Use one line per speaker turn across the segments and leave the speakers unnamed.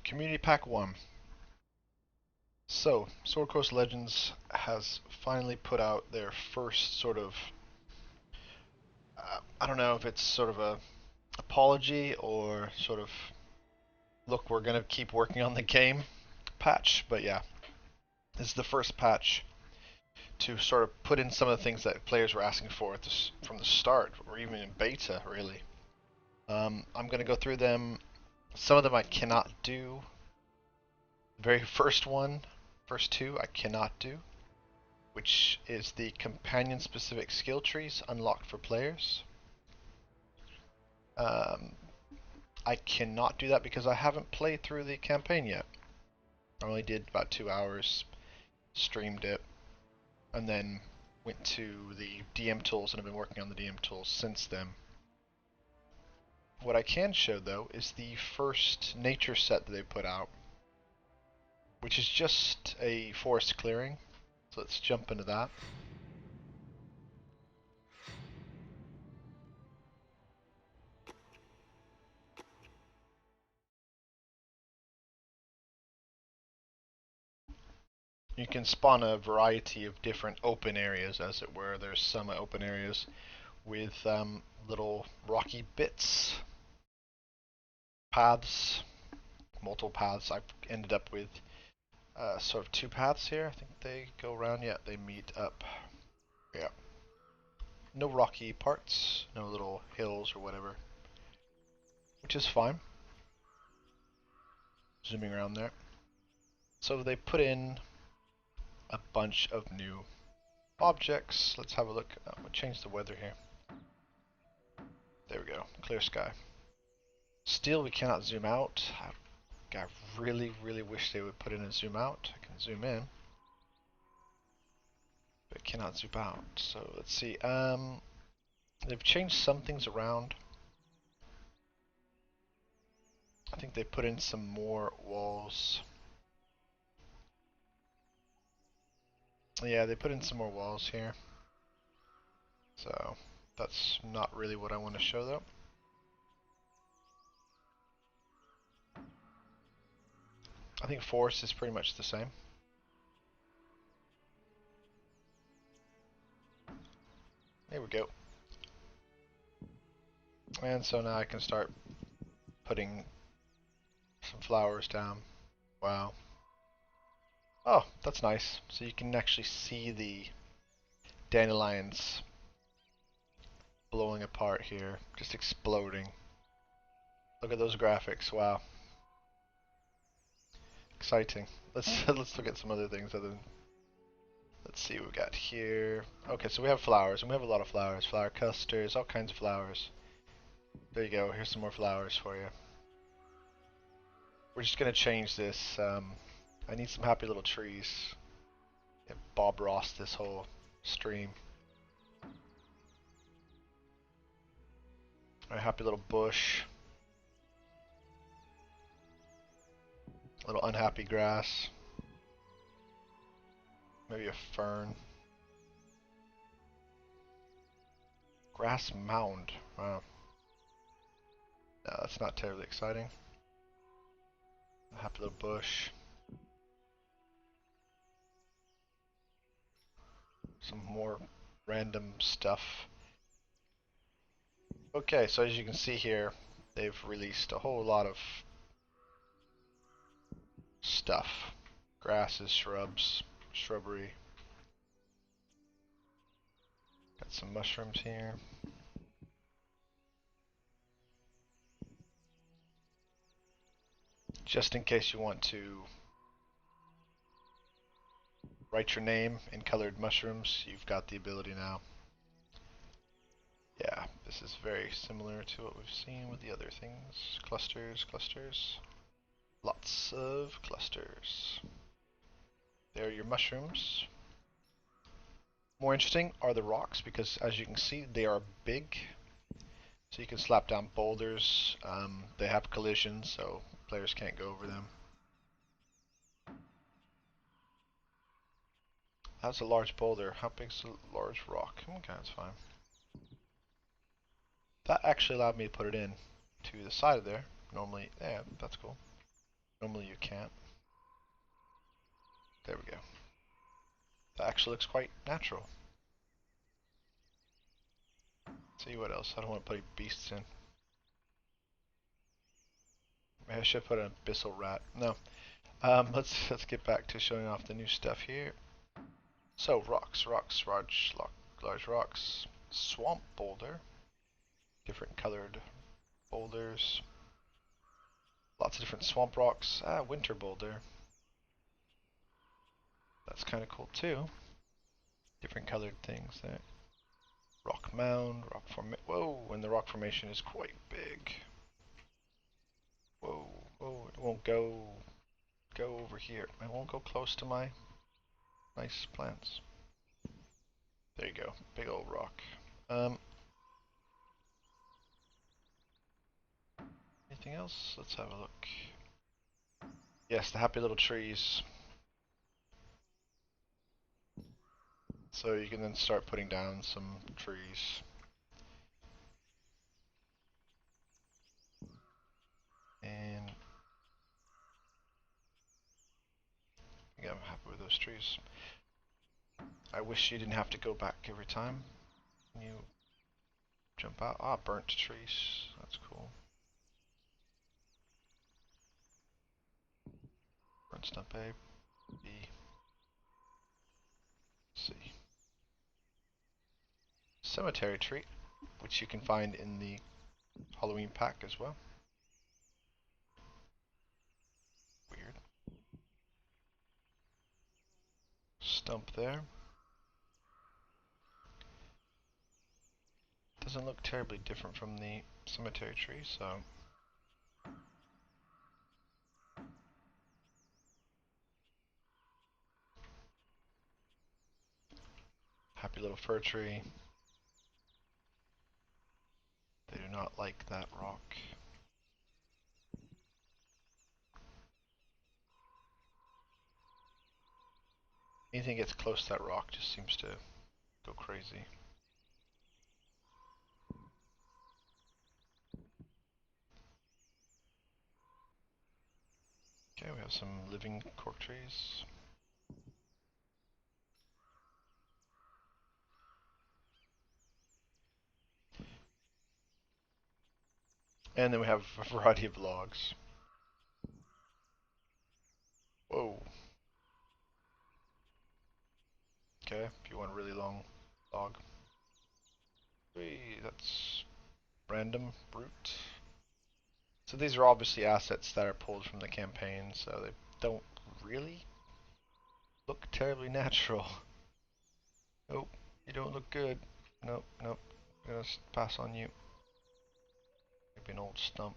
Community Pack 1. So, Sword Coast Legends has finally put out their first sort of, I don't know if it's sort of a apology or sort of, look, we're going to keep working on the game patch, but yeah, this is the first patch to sort of put in some of the things that players were asking for from the start, or even in beta, really. I'm going to go through them. Some of them I cannot do. The very first two, I cannot do, which is the companion-specific skill trees unlocked for players. I cannot do that because I haven't played through the campaign yet. I only did about 2 hours, streamed it, and then went to the DM tools and have been working on the DM tools since then. What I can show though is the first nature set that they put out, which is just a forest clearing. So let's jump into that. You can spawn a variety of different open areas, as it were. There's some open areas with little rocky bits, paths, multiple paths. I've ended up with sort of 2 paths here. I think they go around. Yeah, they meet up. Yeah. No rocky parts, no little hills or whatever, which is fine. Zooming around there. So they put in a bunch of new objects. Let's have a look. We'll change the weather here. There we go. Clear sky. Still, we cannot zoom out. I really, really wish they would put in a zoom out. I can zoom in, but cannot zoom out. So let's see. They've changed some things around. I think they put in some more walls. Yeah, they put in some more walls here. So that's not really what I want to show though. I think forest is pretty much the same. There we go. And so now I can start putting some flowers down. Wow. Oh, that's nice. So you can actually see the dandelions blowing apart here, just exploding. Look at those graphics. Wow. Exciting. Let's look at some other things other than, let's see what we got here. Okay, so we have flowers, and we have a lot of flowers. Flower clusters, all kinds of flowers. There you go. Here's some more flowers for you. We're just gonna change this. I need some happy little trees. Yeah, Bob Ross this whole stream. A happy little bush. Little unhappy grass. Maybe a fern. Grass mound. Wow. No, that's not terribly exciting. A happy little bush. Some more random stuff. Okay, so as you can see here, they've released a whole lot of stuff. Grasses, shrubs, shrubbery. Got some mushrooms here. Just in case you want to write your name in colored mushrooms, you've got the ability now. Yeah, this is very similar to what we've seen with the other things. Clusters, clusters. Lots of clusters. There are your mushrooms. More interesting are the rocks, because as you can see, they are big. So you can slap down boulders. They have collisions, so players can't go over them. That's a large boulder. How big's a large rock? Okay, that's fine. That actually allowed me to put it in to the side of there. Normally, yeah, that's cool. Normally you can't. There we go. That actually looks quite natural. See what else? I don't want to put beasts in. Maybe I should put an abyssal rat. No. Let's get back to showing off the new stuff here. So rocks, large rocks, swamp boulder, different colored boulders, lots of different swamp rocks. Winter boulder. That's kind of cool too. Different colored things there. Rock mound, rock formation. Whoa, and the rock formation is quite big. Whoa, whoa, it won't go over here. It won't go close to my nice plants. There you go, big old rock. Anything else? Let's have a look. Yes, the happy little trees. So you can then start putting down some trees. And I think I'm happy with those trees. I wish you didn't have to go back every time you jump out. Ah, burnt trees. That's cool. Burnt stump A, B, C. Cemetery tree, which you can find in the Halloween pack as well. Weird. Stump there. Doesn't look terribly different from the cemetery tree, so happy little fir tree. They do not like that rock. Anything gets close to that rock just seems to go crazy. Okay, we have some living cork trees. And then we have a variety of logs. Whoa. Okay, if you want a really long log. Hey, that's random root. So these are obviously assets that are pulled from the campaign, so they don't really look terribly natural. Nope, you don't look good. Nope, nope. I'm gonna pass on you. Maybe an old stump.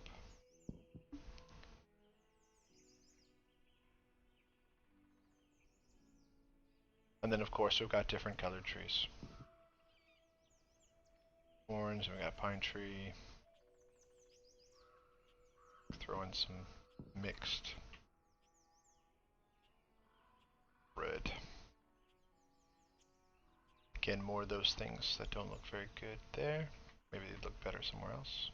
And then of course we've got different colored trees. Orange, and we got pine tree. Throw in some mixed red. Again, more of those things that don't look very good there. Maybe they'd look better somewhere else.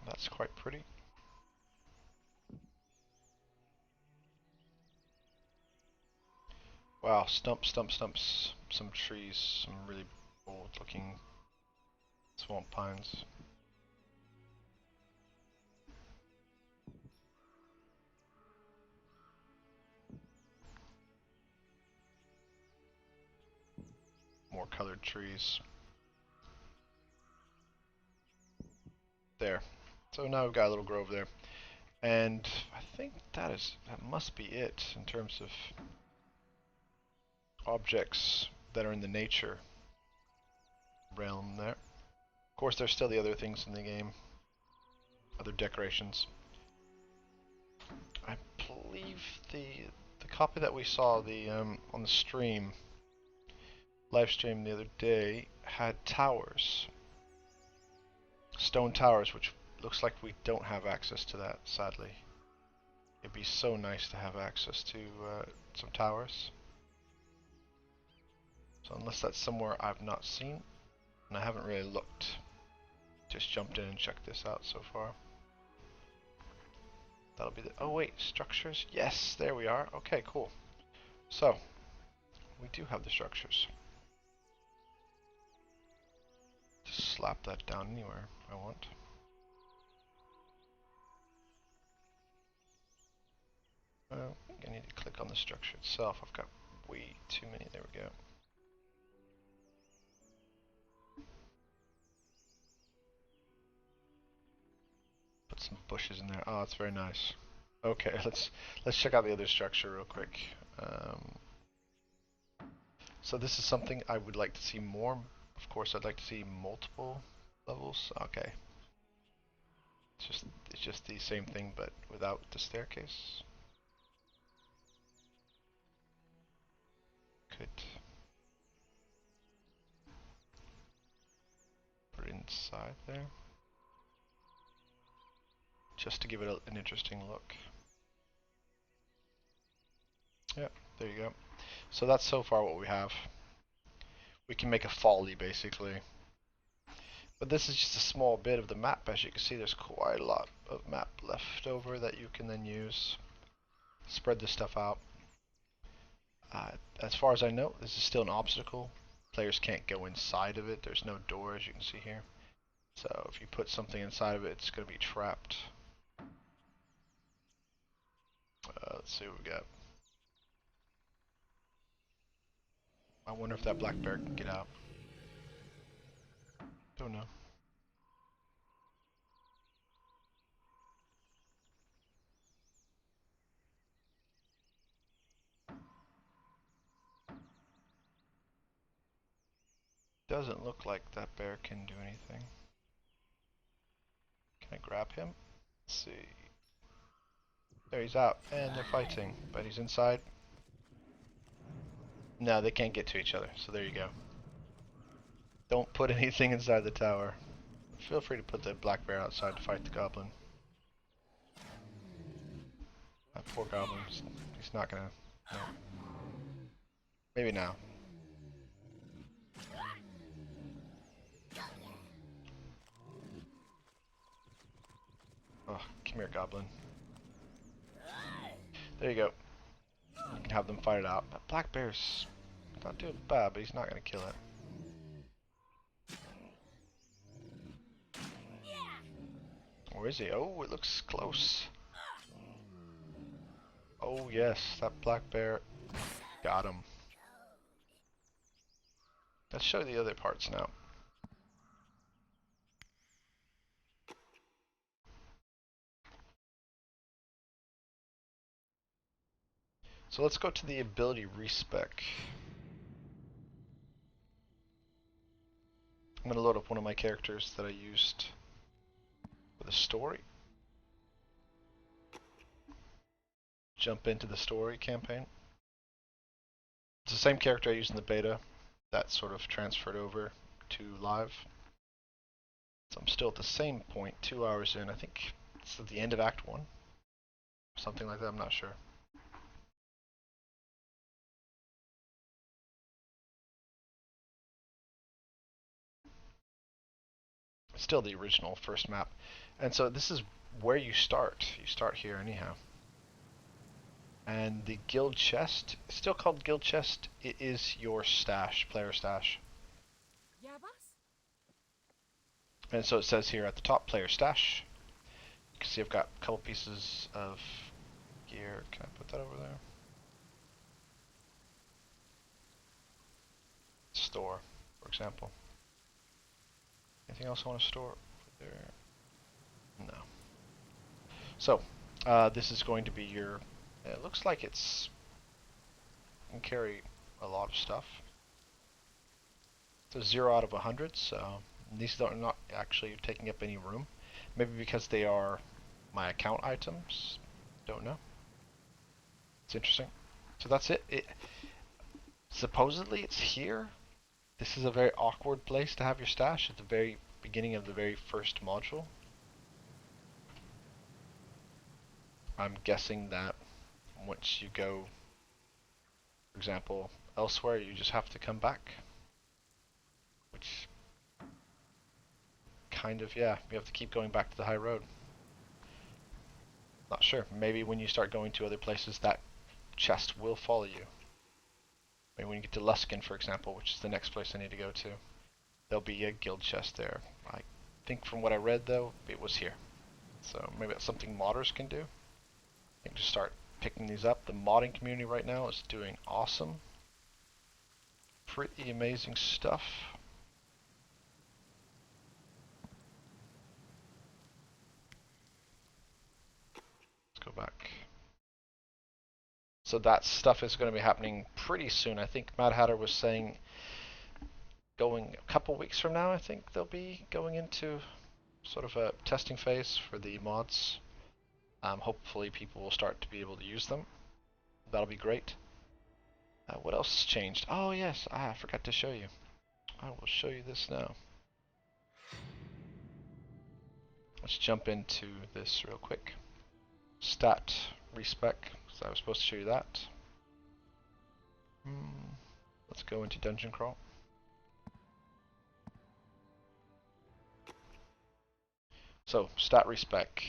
That's quite pretty. Wow, stumps, some trees, some really old looking swamp pines. More colored trees. There. So now we've got a little grove there. And I think that must be it in terms of objects that are in the nature realm there. Of course, there's still the other things in the game, other decorations. I believe the copy that we saw on the stream, live stream the other day, had towers, stone towers, which looks like we don't have access to that, sadly. It'd be so nice to have access to some towers. So unless that's somewhere I've not seen, and I haven't really looked. just jumped in and checked this out so far. That'll be the, oh wait, structures? Yes, there we are. Okay, cool. So, we do have the structures. Just slap that down anywhere I want. I need to click on the structure itself. I've got way too many. There we go. Put some bushes in there. Oh, that's very nice. Okay, let's check out the other structure real quick. So this is something I would like to see more. Of course, I'd like to see multiple levels. Okay. It's just the same thing, but without the staircase. Could put it inside there, just to give it an interesting look. Yep, there you go. So that's so far what we have. We can make a folly basically. But this is just a small bit of the map. As you can see, there's quite a lot of map left over that you can then use. Spread this stuff out. As far as I know, this is still an obstacle. Players can't go inside of it. There's no door, as you can see here. So if you put something inside of it, it's going to be trapped. Let's see what we got. I wonder if that black bear can get out. Don't know. Doesn't look like that bear can do anything. Can I grab him? Let's see. There, he's out, and they're fighting, but he's inside. No, they can't get to each other, so there you go. Don't put anything inside the tower. Feel free to put the black bear outside to fight the goblin. That poor goblin, he's not gonna... No. Maybe now. Oh, come here, goblin. There you go. You can have them fight it out. But black bear's not doing bad, but he's not gonna kill it. Where is he? Oh, it looks close. Oh yes, that black bear got him. Let's show the other parts now. So let's go to the ability respec. I'm gonna load up one of my characters that I used for the story. Jump into the story campaign. It's the same character I used in the beta that sort of transferred over to live. So I'm still at the same point, 2 hours in. I think it's at the end of Act 1. Something like that, I'm not sure. Still the original first map. And so this is where you start. You start here anyhow. And the guild chest, still called guild chest, it is your stash, player stash. And so it says here at the top, player stash. You can see I've got a couple pieces of gear. Can I put that over there? Store, for example. Anything else I want to store over there? No. So, this is going to be your, it looks like it's, you can carry a lot of stuff. It's a 0 out of 100, so these are not actually taking up any room. Maybe because they are my account items. Don't know. It's interesting. So that's it. Supposedly it's here. This is a very awkward place to have your stash at the very beginning of the very first module. I'm guessing that once you go, for example, elsewhere, you just have to come back. Which kind of, yeah, you have to keep going back to the high road. Not sure. Maybe when you start going to other places, that chest will follow you. Maybe when you get to Luskan, for example, which is the next place I need to go to, there'll be a guild chest there. I think from what I read, though, it was here. So maybe that's something modders can do. I think just start picking these up. The modding community right now is doing awesome. Pretty amazing stuff. Let's go back. So that stuff is going to be happening pretty soon. I think Mad Hatter was saying going a couple weeks from now, I think they'll be going into sort of a testing phase for the mods. Hopefully people will start to be able to use them. That'll be great. What else has changed? Oh yes, I forgot to show you. I will show you this now. Let's jump into this real quick. Stat respec, so I was supposed to show you that. Let's go into Dungeon Crawl. So, stat respec.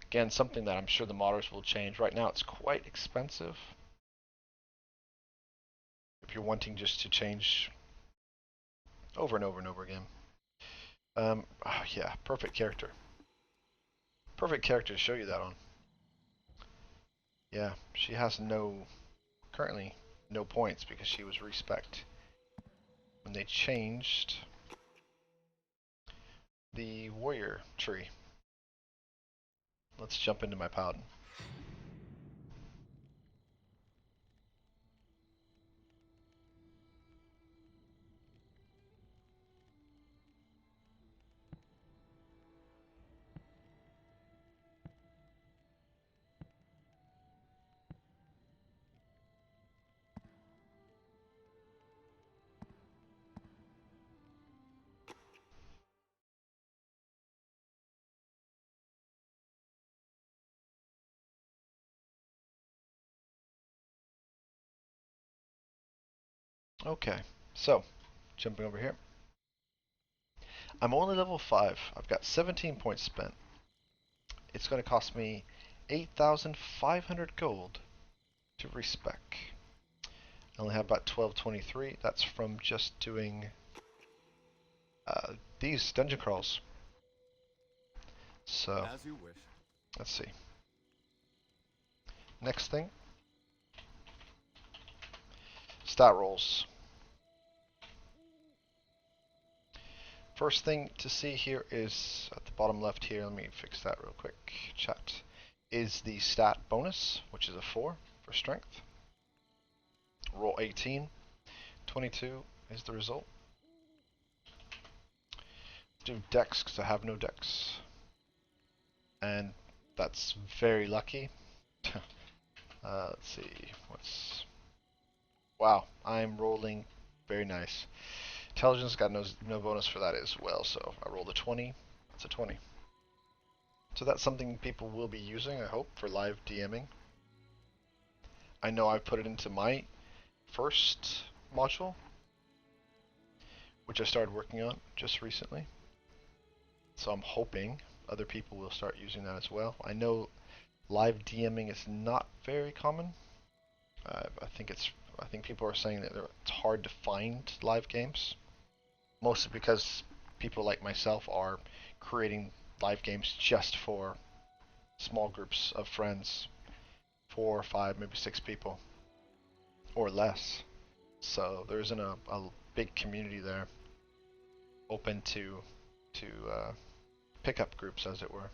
Again, something that I'm sure the modders will change. Right now it's quite expensive. If you're wanting just to change over and over and over again. Oh yeah, perfect character. Perfect character to show you that on. Yeah, she has currently no points because she was respec. When they changed the warrior tree. Let's jump into my paladin. Okay, so jumping over here. I'm only level 5. I've got 17 points spent. It's going to cost me 8,500 gold to respec. I only have about 1223. That's from just doing these dungeon crawls. So,
as you wish.
Let's see. Next thing. Stat rolls. First thing to see here is at the bottom left here, let me fix that real quick, chat, is the stat bonus, which is a 4 for strength. Roll 18, 22 is the result. Do dex because I have no dex. And that's very lucky. Let's see, wow, I'm rolling very nice. Intelligence got no bonus for that as well, so I rolled a 20. That's a 20. So that's something people will be using, I hope, for live DMing. I know I've put it into my first module, which I started working on just recently. So I'm hoping other people will start using that as well. I know live DMing is not very common. I think people are saying that it's hard to find live games. Mostly because people like myself are creating live games just for small groups of friends, 4 or 5, maybe 6 people, or less. So there isn't a big community there open to pickup groups, as it were.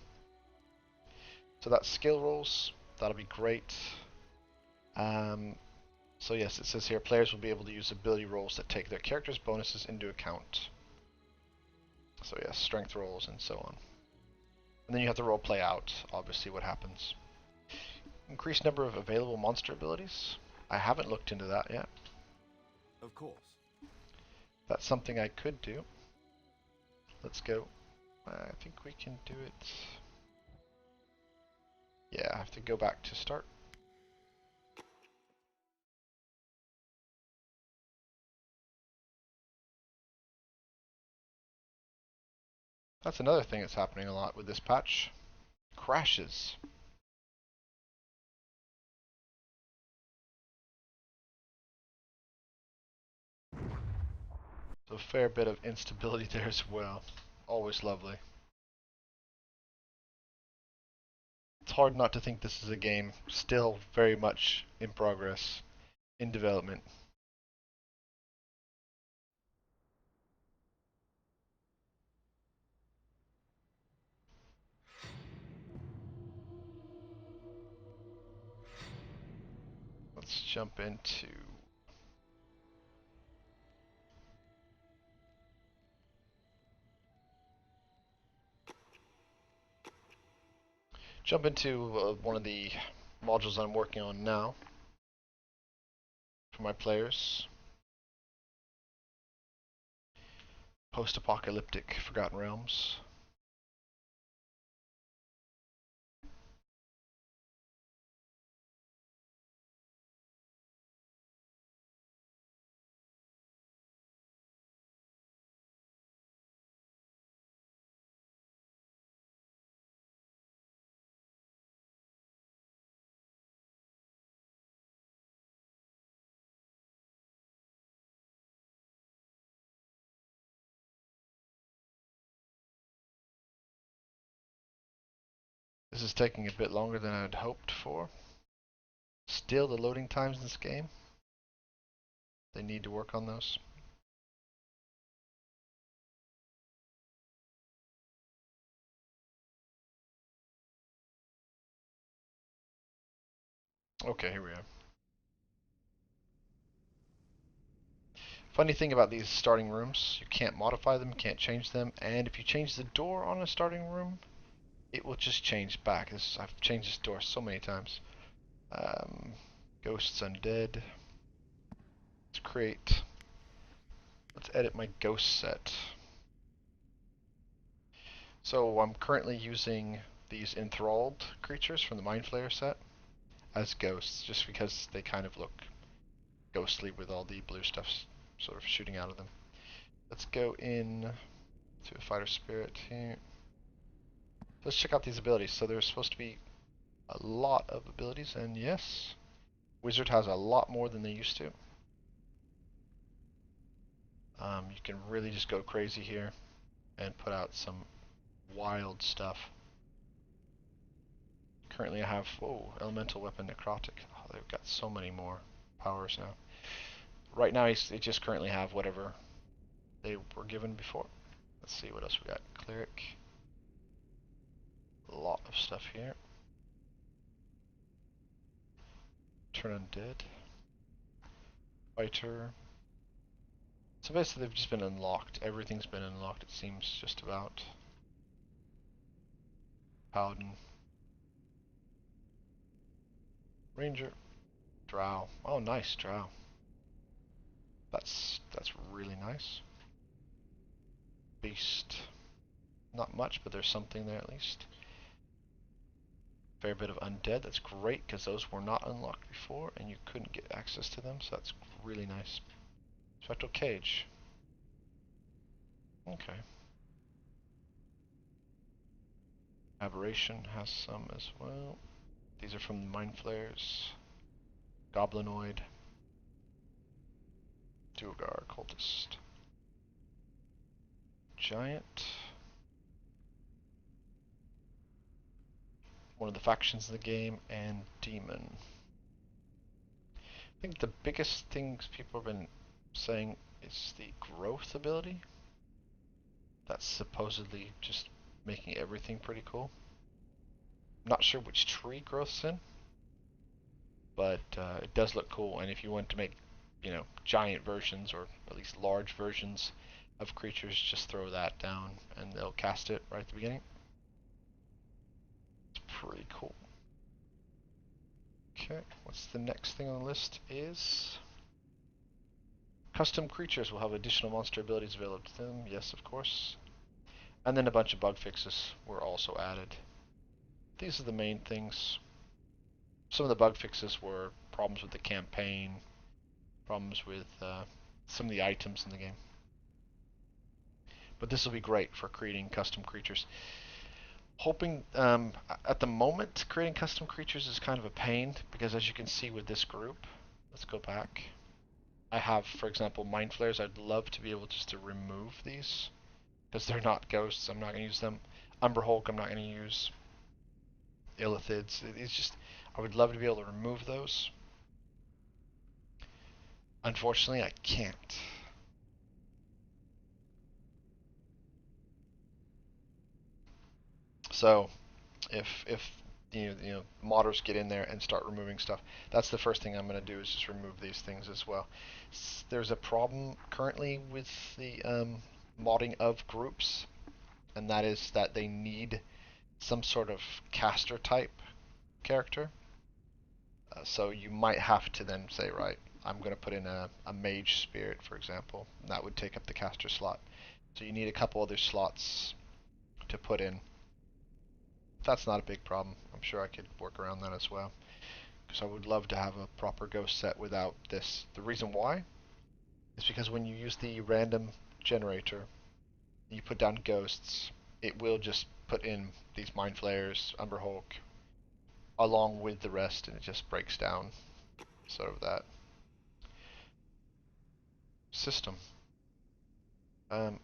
So that's skill rolls. That'll be great. So yes, it says here players will be able to use ability rolls that take their character's bonuses into account. So yes, strength rolls and so on. And then you have to role play out, obviously, what happens. Increased number of available monster abilities. I haven't looked into that yet.
Of course.
That's something I could do. Let's go. I think we can do it. Yeah, I have to go back to start. That's another thing that's happening a lot with this patch. Crashes. So a fair bit of instability there as well. Always lovely. It's hard not to think this is a game still very much in progress, in development. Let's jump into one of the modules I'm working on now for my players. Post-apocalyptic Forgotten Realms. This is taking a bit longer than I'd hoped for. Still, the loading times in this game, they need to work on those. Okay, here we are. Funny thing about these starting rooms, you can't modify them, can't change them, and if you change the door on a starting room, it will just change back. I've changed this door so many times. Ghosts Undead. Let's edit my ghost set. So I'm currently using these enthralled creatures from the Mind Flayer set as ghosts, just because they kind of look ghostly with all the blue stuff sort of shooting out of them. Let's go in to a fighter spirit here. Let's check out these abilities. So there's supposed to be a lot of abilities, and yes, Wizard has a lot more than they used to. You can really just go crazy here and put out some wild stuff. Currently I have, whoa, Elemental Weapon Necrotic. Oh, they've got so many more powers now. Right now they just currently have whatever they were given before. Let's see what else we got. Cleric. A lot of stuff here. Turn Undead. Fighter. So basically they've just been unlocked. Everything's been unlocked, it seems, just about. Paladin. Ranger. Drow. Oh, nice, Drow. That's really nice. Beast. Not much, but there's something there at least. Fair bit of undead. That's great because those were not unlocked before and you couldn't get access to them, so that's really nice. Spectral Cage. Okay. Aberration has some as well. These are from the Mind Flayers. Goblinoid. Duergar Cultist. Giant. One of the factions in the game, and Demon. I think the biggest things people have been saying is the growth ability. That's supposedly just making everything pretty cool. Not sure which tree growth's in, but it does look cool. And if you want to make, giant versions or at least large versions of creatures, just throw that down and they'll cast it right at the beginning. It's pretty cool. Okay, what's the next thing on the list is custom creatures will have additional monster abilities available to them. Yes, of course. And then a bunch of bug fixes were also added. These are the main things. Some of the bug fixes were problems with the campaign, problems with some of the items in the game. But this will be great for creating custom creatures. Hoping, at the moment, creating custom creatures is kind of a pain because as you can see with this group, let's go back. I have, for example, Mind Flayers. I'd love to be able just to remove these because they're not ghosts. I'm not going to use them. Umber Hulk, I'm not going to use. Illithids. It's just, I would love to be able to remove those. Unfortunately, I can't. So, if modders get in there and start removing stuff, that's the first thing I'm going to do is just remove these things as well. There's a problem currently with the modding of groups, and that is that they need some sort of caster type character. So you might have to then say, right, I'm going to put in a mage spirit, for example. And that would take up the caster slot. So you need a couple other slots to put in. That's not a big problem. I'm sure I could work around that as well. Because I would love to have a proper ghost set without this. The reason why is because when you use the random generator, you put down ghosts, it will just put in these Mind Flayers, Umber Hulk, along with the rest, and it just breaks down sort of that system. I'm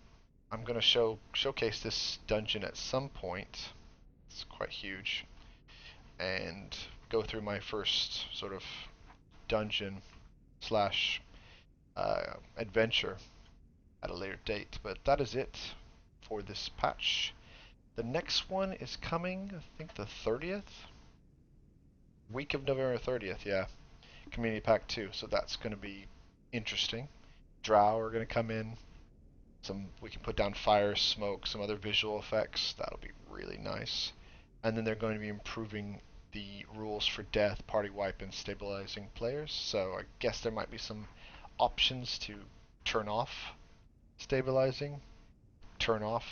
going to showcase this dungeon at some point. It's quite huge. And go through my first sort of dungeon slash adventure at a later date. But that is it for this patch. The next one is coming, I think the 30th? Week of November 30th, yeah. Community Pack 2, so that's going to be interesting. Drow are going to come in. We can put down fire, smoke, some other visual effects. That'll be really nice. And then they're going to be improving the rules for death, party wipe, and stabilizing players. So I guess there might be some options to turn off stabilizing, turn off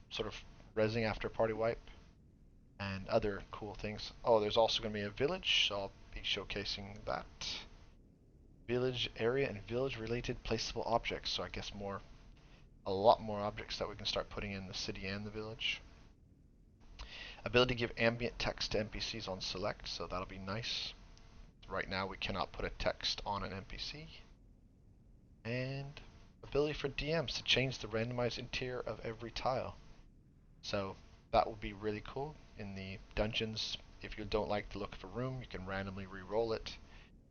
sort of rezzing after party wipe, and other cool things. Oh, there's also going to be a village, so I'll be showcasing that. Village area and village related placeable objects. So I guess a lot more objects that we can start putting in the city and the village. Ability to give ambient text to NPCs on select, so that'll be nice. Right now we cannot put a text on an NPC. And ability for DMs to change the randomized interior of every tile. So that will be really cool. In the dungeons, if you don't like the look of a room, you can randomly re-roll it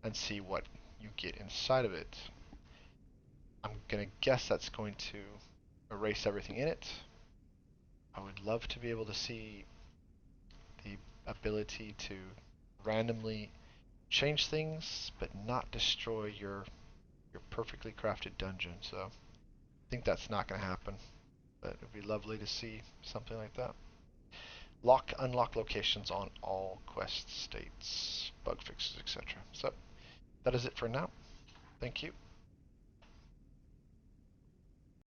and see what you get inside of it. I'm going to guess that's going to erase everything in it. I would love to be able to see the ability to randomly change things but not destroy your perfectly crafted dungeon. So I think that's not going to happen, but it would be lovely to see something like that. Unlock locations on all quest states, bug fixes, etc. So that is it for now. Thank you.